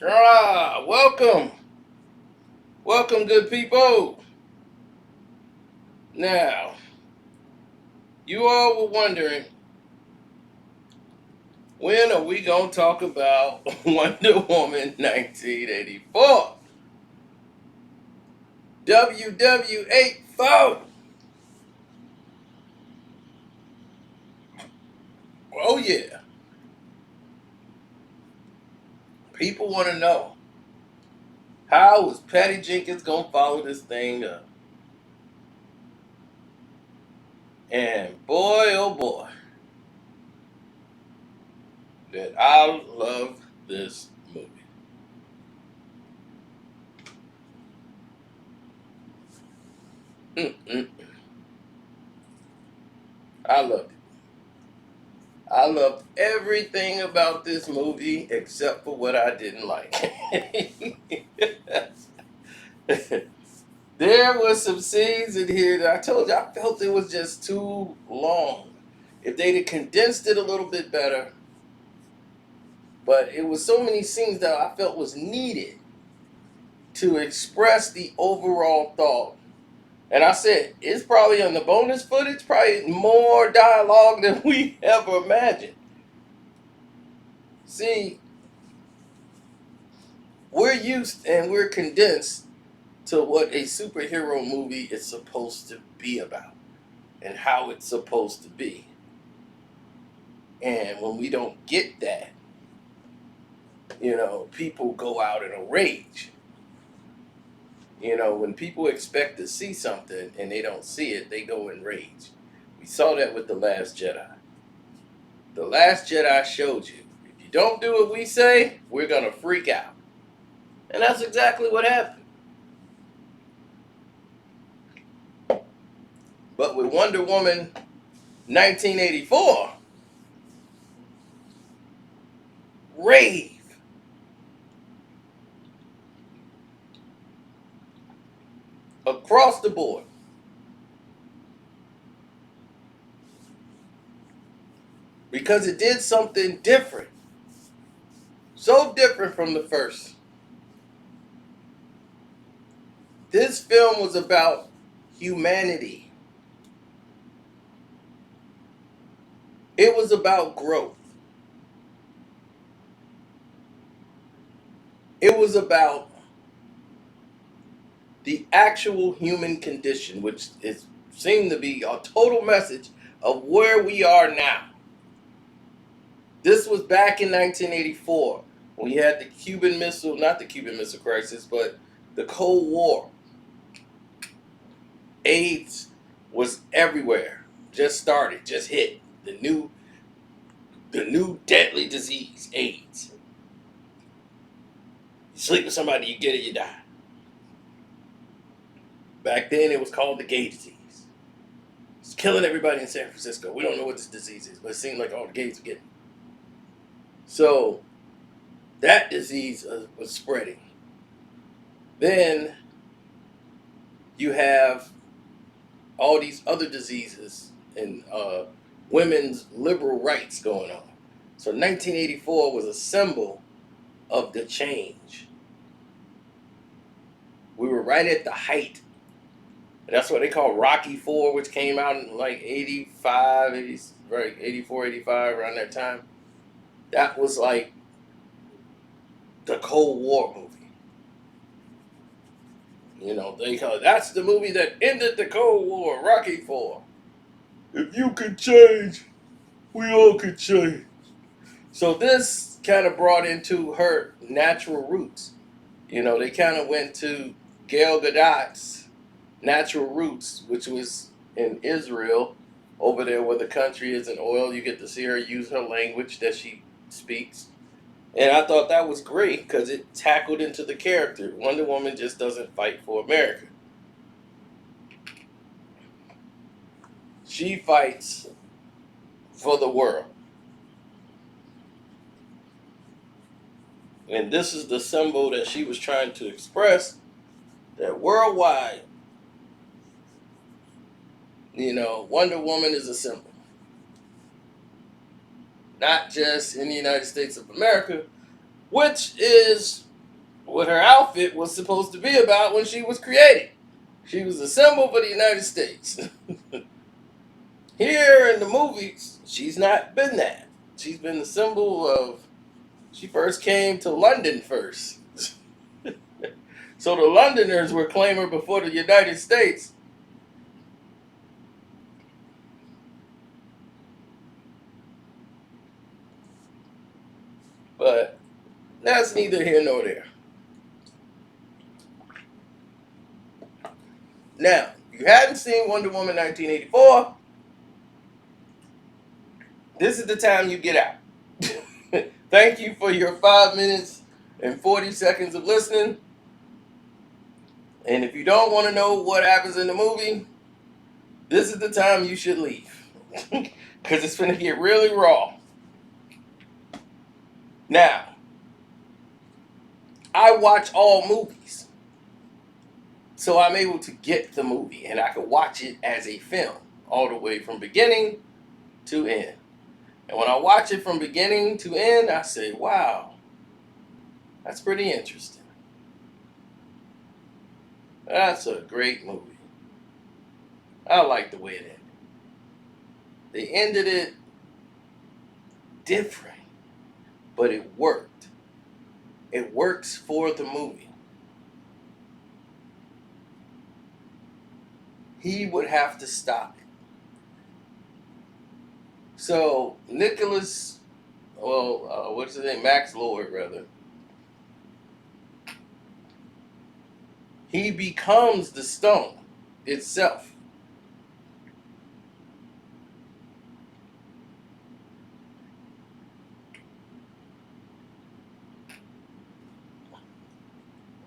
Welcome. Welcome, good people. Now, you all were wondering, when are we going to talk about Wonder Woman 1984? WW84. Oh, yeah. People want to know, how is Patty Jenkins going to follow this thing up? And boy, oh boy, did I love this movie. Mm-mm. I loved it. I loved everything about this movie except for what I didn't like. There was some scenes in here that I told you I felt it was just too long. If they'd have condensed it a little bit better, but it was so many scenes that I felt was needed to express the overall thought. And I said, it's probably on the bonus footage, probably more dialogue than we ever imagined. See, we're used and we're condensed to what a superhero movie is supposed to be about and how it's supposed to be. And when we don't get that, people go out in a rage. When people expect to see something and they don't see it, they go in rage. We saw that with The Last Jedi. The Last Jedi showed you, if you don't do what we say, we're going to freak out. And that's exactly what happened. But with Wonder Woman 1984, rave. Across the board. Because it did something different. So different from the first. This film was about humanity. It was about growth. It was about the actual human condition, which is seemed to be a total message of where we are now. This was back in 1984 when you had the Cuban Missile, not the Cuban Missile Crisis, but the Cold War. AIDS was everywhere. Just started, just hit the new deadly disease, AIDS. You sleep with somebody, you get it, you die. Back then, it was called the gay disease. It's killing everybody in San Francisco. We don't know what this disease is, but it seems like all the gays are getting it. So that disease was spreading. Then you have all these other diseases and women's liberal rights going on. So 1984 was a symbol of the change. We were right at the height. And that's what they call Rocky 4, which came out in like 85, 80, right, 84, 85, around that time. That was like the Cold War movie. They call it, that's the movie that ended the Cold War, Rocky 4. If you could change, we all could change. So this kind of brought into her natural roots. They kind of went to Gail Gadot's natural roots, which was in Israel, over there where the country is in oil. You get to see her use her language that she speaks. And I thought that was great because it tackled into the character. Wonder Woman just doesn't fight for America. She fights for the world. And this is the symbol that she was trying to express, that worldwide, Wonder Woman is a symbol. Not just in the United States of America, which is what her outfit was supposed to be about when she was created. She was a symbol for the United States. Here in the movies, she's not been that. She's been the symbol of. She first came to London first. So the Londoners were claiming her before the United States. But that's neither here nor there. Now, if you hadn't seen Wonder Woman 1984, this is the time you get out. Thank you for your 5 minutes and 40 seconds of listening. And if you don't want to know what happens in the movie, this is the time you should leave. Because it's going to get really raw. Now, I watch all movies. So I'm able to get the movie and I can watch it as a film all the way from beginning to end. And when I watch it from beginning to end, I say, wow, that's pretty interesting. That's a great movie. I like the way it ended. They ended it different, but it worked. It works for the movie. He would have to stop it. So what's his name? Max Lord, rather. He becomes the stone itself.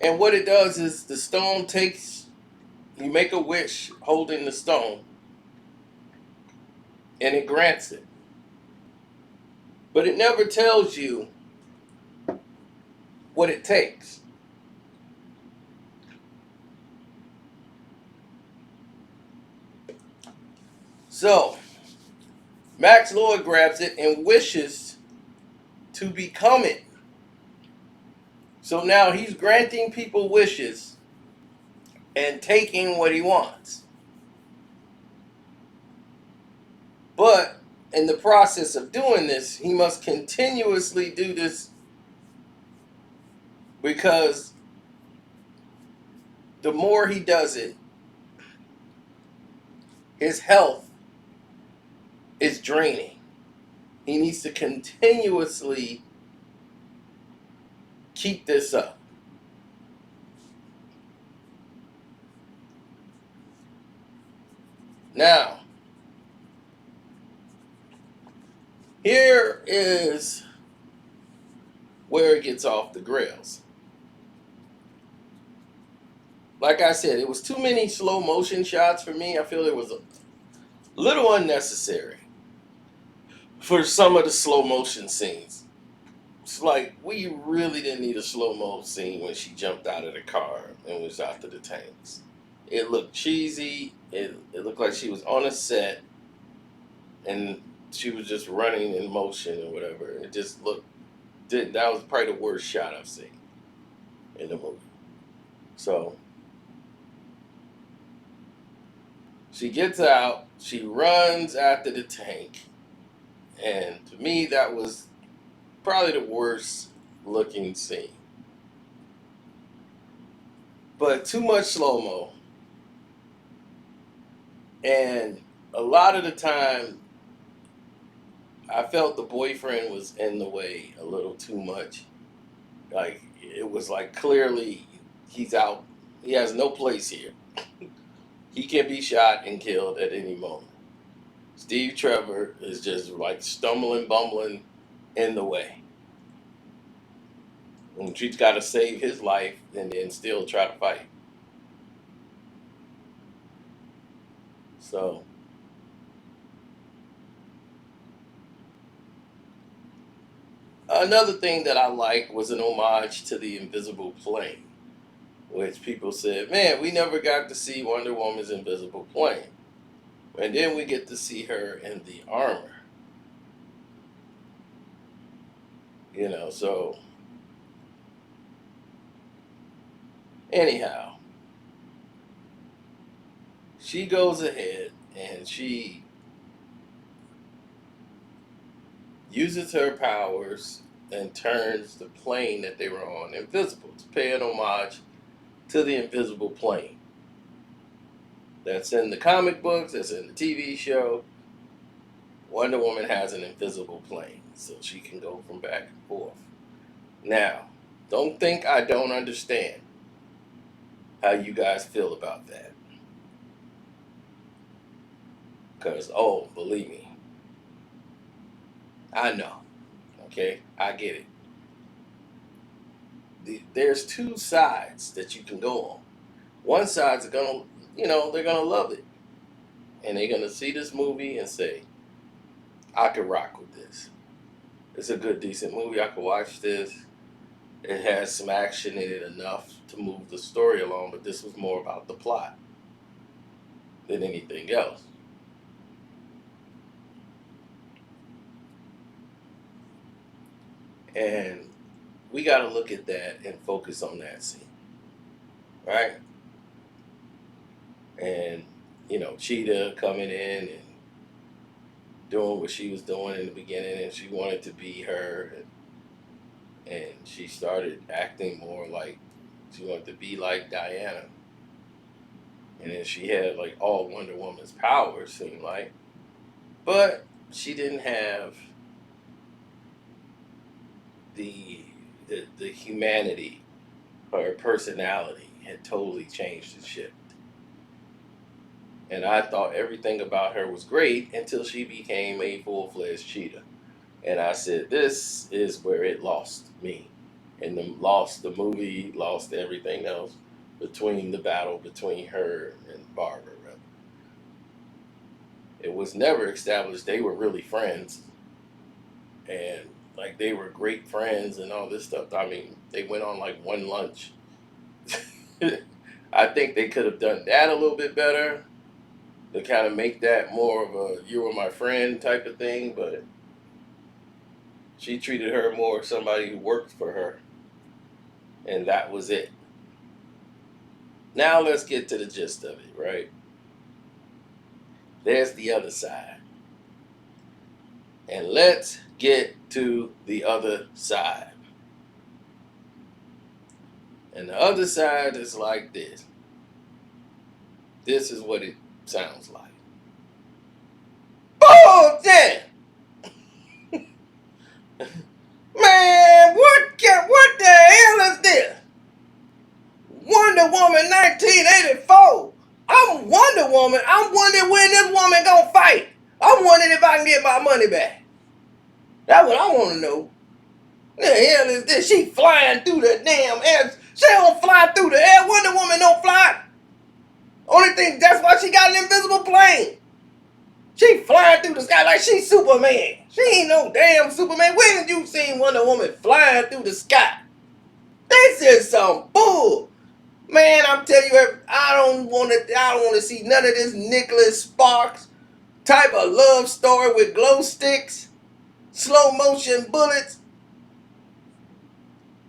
And what it does is the stone takes, you make a wish holding the stone, and it grants it. But it never tells you what it takes. So, Max Lord grabs it and wishes to become it. So now he's granting people wishes and taking what he wants. But in the process of doing this, he must continuously do this because the more he does it, his health is draining. He needs to continuously keep this up. Now, here is where it gets off the grails. Like I said, it was too many slow motion shots for me. I feel it was a little unnecessary for some of the slow motion scenes. It's like we really didn't need a slow mo scene when she jumped out of the car and was after the tanks. It looked cheesy. It looked like she was on a set and she was just running in motion or whatever. It just looked. That was probably the worst shot I've seen in the movie. So she gets out. She runs after the tank, and to me, that was probably the worst looking scene. But too much slow mo. And a lot of the time, I felt the boyfriend was in the way a little too much. Like, it was like clearly he's out. He has no place here. He can be shot and killed at any moment. Steve Trevor is just like stumbling, bumbling in the way. And she's got to save his life and then still try to fight. So, another thing that I liked was an homage to the invisible plane, which people said, man, we never got to see Wonder Woman's invisible plane. And then we get to see her in the armor. So Anyhow, she goes ahead and she uses her powers and turns the plane that they were on invisible. It's paying homage to the invisible plane. That's in the comic books, that's in the TV show. Wonder Woman has an invisible plane, so she can go from back and forth. Now, don't think I don't understand how you guys feel about that. Because, oh, believe me, I know. Okay? I get it. There's two sides that you can go on. One side's gonna, they're gonna love it. And they're gonna see this movie and say, I could rock with this. It's a good, decent movie. I could watch this. It has some action in it enough to move the story along, but this was more about the plot than anything else. And we got to look at that and focus on that scene, right? And, Cheetah coming in and doing what she was doing in the beginning, and she wanted to be her, and she started acting more like she wanted to be like Diana. And then she had like all Wonder Woman's powers, seemed like. But she didn't have the humanity. Her personality had totally changed and shifted. And I thought everything about her was great until she became a full-fledged cheetah. And I said, this is where it lost me. And lost the movie, lost everything else between the battle between her and Barbara. It was never established they were really friends. And like they were great friends and all this stuff. I mean, they went on like one lunch. I think they could have done that a little bit better to kind of make that more of a you were my friend type of thing, but she treated her more as somebody who worked for her. And that was it. Now let's get to the gist of it, right? There's the other side. And let's get to the other side. And the other side is like this. This is what it sounds like. Bullshit! Man, what the hell is this? Wonder Woman 1984. I'm Wonder Woman. I'm wondering when this woman gonna fight. I'm wondering if I can get my money back. That's what I want to know. The hell is this? She flying through the damn air. She don't fly through the air. Wonder Woman don't fly. Only thing, that's why she got an invisible plane. She flying through the sky like she's Superman. She ain't no damn Superman. When have you seen Wonder Woman flying through the sky? This is some bull. Man, I'm telling you, I don't want to see none of this Nicholas Sparks type of love story with glow sticks, slow motion bullets.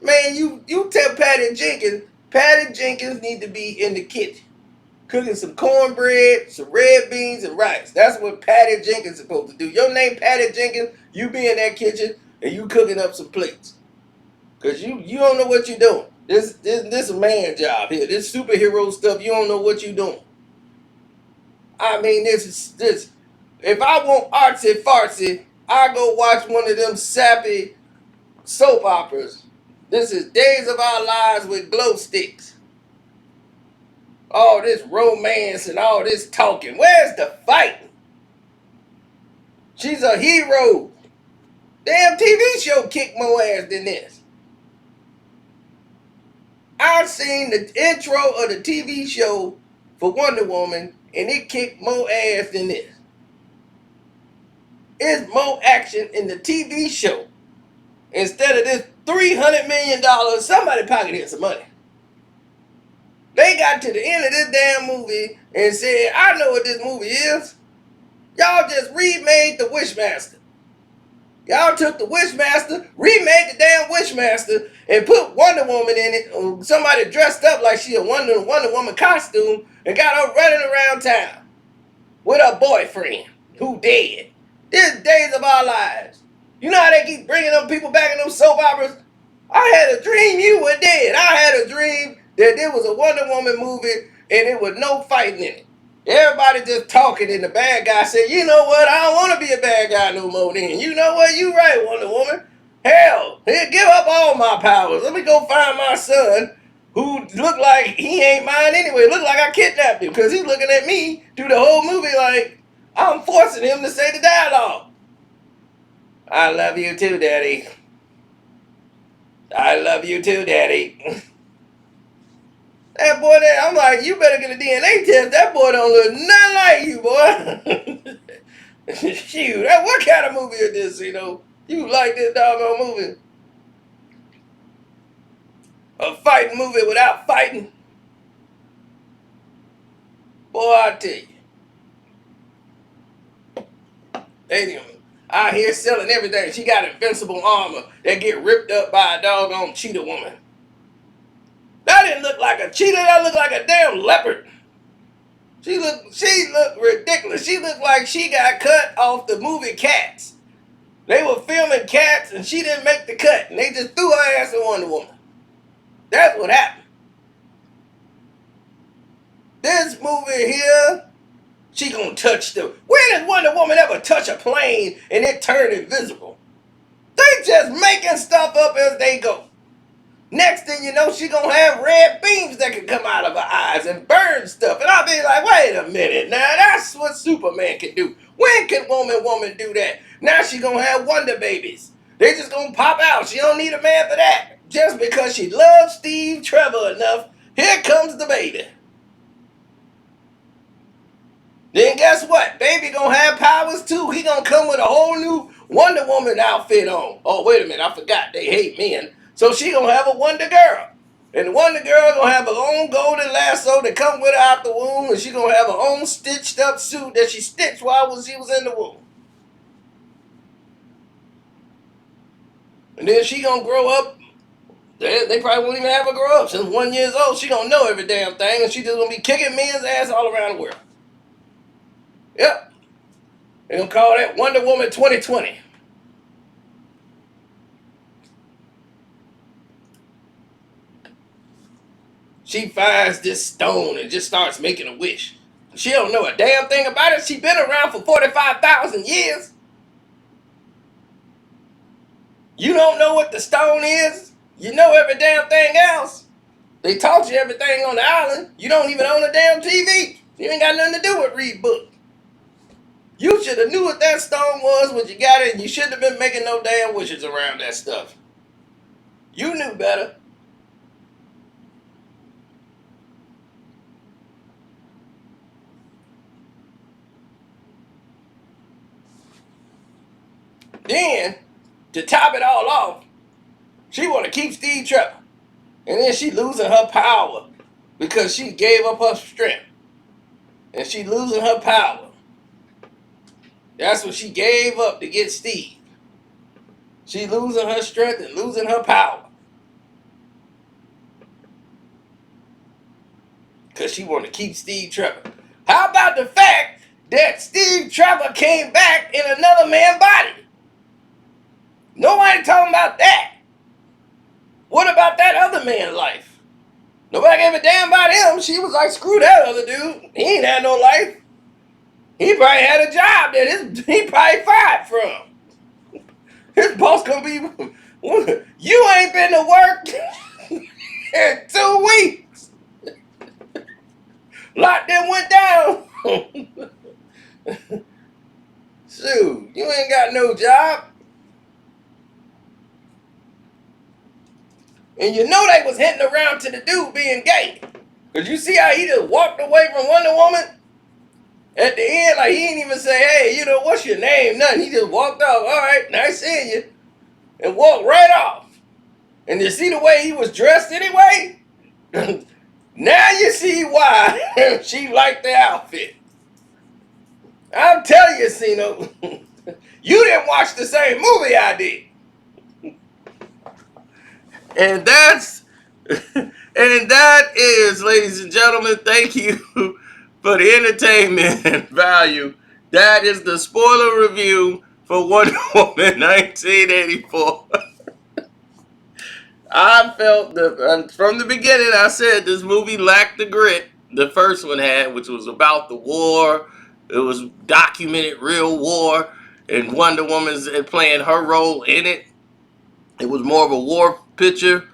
Man, you tell Patty Jenkins need to be in the kitchen, cooking some cornbread, some red beans, and rice. That's what Patty Jenkins is supposed to do. Your name Patty Jenkins, you be in that kitchen and you cooking up some plates. Cause you don't know what you're doing. This a man job here. This superhero stuff, you don't know what you're doing. I mean, this. If I want artsy fartsy, I go watch one of them sappy soap operas. This is Days of Our Lives with glow sticks. All this romance and all this talking. Where's the fighting? She's a hero. Damn TV show kicked more ass than this. I've seen the intro of the TV show for Wonder Woman and it kicked more ass than this. It's more action in the TV show. Instead of this $300 million, somebody pocketed some money. They got to the end of this damn movie and said, I know what this movie is. Y'all just remade the Wishmaster. Y'all took the Wishmaster, remade the damn Wishmaster, and put Wonder Woman in it. Somebody dressed up like she a Wonder Woman costume and got her running around town with her boyfriend who dead. This is Days of Our Lives. You know how they keep bringing them people back in them soap operas? I had a dream you were dead. I had a dream that there was a Wonder Woman movie and there was no fighting in it. Everybody just talking and the bad guy said, you know what, I don't want to be a bad guy no more then. You know what, you right, Wonder Woman. Hell, give up all my powers. Let me go find my son who looked like he ain't mine anyway. Look like I kidnapped him because he's looking at me through the whole movie like I'm forcing him to say the dialogue. I love you too, Daddy. I love you too, Daddy. That boy there, I'm like, you better get a DNA test. That boy don't look nothing like you, boy. Shoot, what kind of movie is this, you know? You like this doggone movie? A fighting movie without fighting? Boy, I tell you. They out here selling everything. She got invincible armor that get ripped up by a doggone cheetah woman. That didn't look like a cheetah. That looked like a damn leopard. She looked ridiculous. She looked like she got cut off the movie Cats. They were filming Cats and she didn't make the cut. And they just threw her ass in Wonder Woman. That's what happened. This movie here, she gonna touch the... When did Wonder Woman ever touch a plane and it turned invisible? They just making stuff up as they go. Next thing you know, she gonna have red beams that can come out of her eyes and burn stuff. And I'll be like, wait a minute now, that's what Superman can do. When can woman do that? Now she gonna have Wonder Babies. They just gonna pop out. She don't need a man for that. Just because she loves Steve Trevor enough, here comes the baby. Then guess what? Baby gonna have powers too. He gonna come with a whole new Wonder Woman outfit on. Oh, wait a minute, I forgot. They hate men. So she gonna have a Wonder Girl. And the Wonder Girl gonna have her own golden lasso that come with her out the womb. And she gonna have her own stitched up suit that she stitched while she was in the womb. And then she gonna grow up. They probably won't even have her grow up. Since 1 year old, she gonna know every damn thing. And she just gonna be kicking men's ass all around the world. Yep. They're gonna call that Wonder Woman 2020. She finds this stone and just starts making a wish. She don't know a damn thing about it. She been around for 45,000 years. You don't know what the stone is? You know every damn thing else. They taught you everything on the island. You don't even own a damn TV. You ain't got nothing to do with read books. You should have knew what that stone was when you got it, and you shouldn't have been making no damn wishes around that stuff. You knew better. Then, to top it all off, she want to keep Steve Trevor. And then she losing her power because she gave up her strength. And she losing her power. That's what she gave up to get Steve. She losing her strength and losing her power. Because she want to keep Steve Trevor. How about the fact that Steve Trevor came back in another man's body? Nobody talking about that. What about that other man's life? Nobody gave a damn about him. She was like, screw that other dude. He ain't had no life. He probably had a job that he probably fired from. His boss gonna be, you ain't been to work in 2 weeks. Lot them went down. Shoot, you ain't got no job. And you know they was hitting around to the dude being gay. Because you see how he just walked away from Wonder Woman? At the end, like he didn't even say, hey, you know, what's your name? Nothing. He just walked off. All right, nice seeing you. And walked right off. And you see the way he was dressed anyway? Now you see why she liked the outfit. I'm telling you, Cino. You didn't watch the same movie I did. And that's and that is, ladies and gentlemen, thank you for the entertainment value. That is the spoiler review for Wonder Woman 1984. I felt from the beginning I said this movie lacked the grit the first one had, which was about the war. It was documented real war, and Wonder Woman's playing her role in it. It was more of a war picture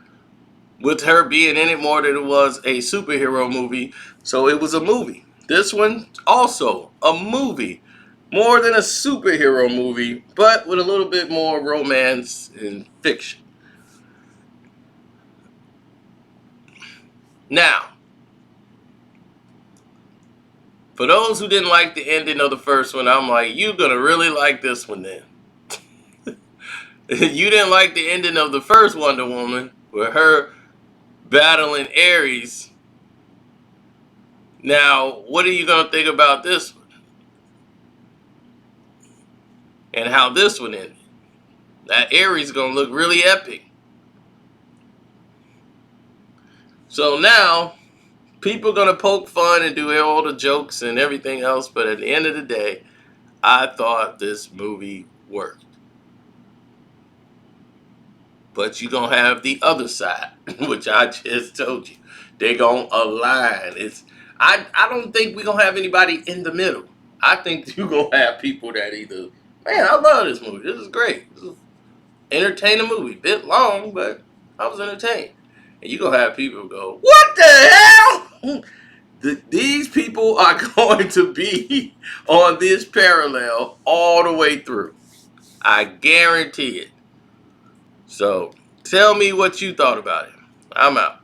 with her being in it more than it was a superhero movie. So it was a movie. This one also a movie, more than a superhero movie, but with a little bit more romance and fiction. Now, for those who didn't like the ending of the first one, I'm like, you're gonna really like this one then. You didn't like the ending of the first Wonder Woman with her battling Ares. Now, what are you gonna think about this one? And how this one ended? That Ares gonna look really epic. So now, people gonna poke fun and do all the jokes and everything else, but at the end of the day, I thought this movie worked. But you gonna have the other side, which I just told you. They're gonna align. I don't think we're gonna have anybody in the middle. I think you're gonna have people that either, man, I love this movie. This is great. This is an entertaining movie. Bit long, but I was entertained. And you're gonna have people go, what the hell? These people are going to be on this parallel all the way through. I guarantee it. So tell me what you thought about it. I'm out.